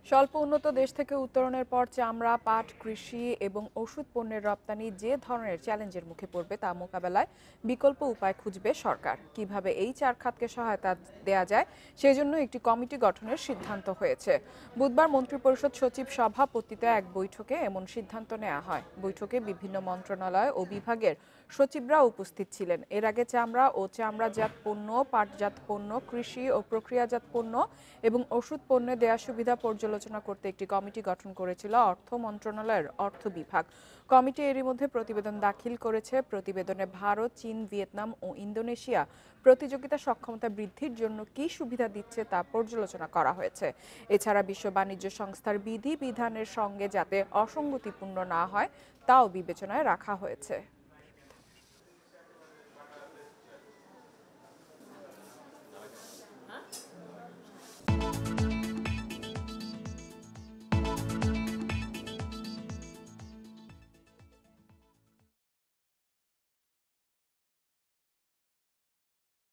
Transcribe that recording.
স্বল্প উন্নত দেশ থেকে উত্তরণের পর চামড়া, পাট, কৃষি এবং ওষুধ পণ্যের রপ্তানি যে ধরনের চ্যালেঞ্জের মুখে পড়বে তা মোকাবেলায় বিকল্প উপায় খুঁজবে সরকার। কিভাবে এই চার খাতকে সহায়তা দেয়া যায় সেজন্য একটি কমিটি গঠনের সিদ্ধান্ত হয়েছে। বুধবার মন্ত্রিপরিষদ সচিব সভাপতিত্বে এক বৈঠকে এমন সিদ্ধান্ত নেওয়া হয়। বৈঠকে বিভিন্ন মন্ত্রণালয় ও বিভাগের সচিবরা উপস্থিত ছিলেন। এর আগে চামড়া ও চামড়াজাত পণ্য, পাটজাত পণ্য, কৃষি ও প্রক্রিয়াজাত পণ্য এবং ওষুধ পণ্যে দেয়া সুবিধা পর্যালোচনা করতে একটি কমিটি গঠন করেছিল অর্থ মন্ত্রণালয়ের অর্থ বিভাগ। কমিটি এরই মধ্যে প্রতিবেদন দাখিল করেছে। প্রতিবেদনে ভারত, চীন, ভিয়েতনাম ও ইন্দোনেশিয়া প্রতিযোগিতা সক্ষমতা বৃদ্ধির জন্য কী সুবিধা দিচ্ছে তা পর্যালোচনা করা হয়েছে। এছাড়া বিশ্ব বাণিজ্য সংস্থার বিধি বিধানের সঙ্গে যাতে অসঙ্গতিপূর্ণ না হয় তাও বিবেচনায় রাখা হয়েছে।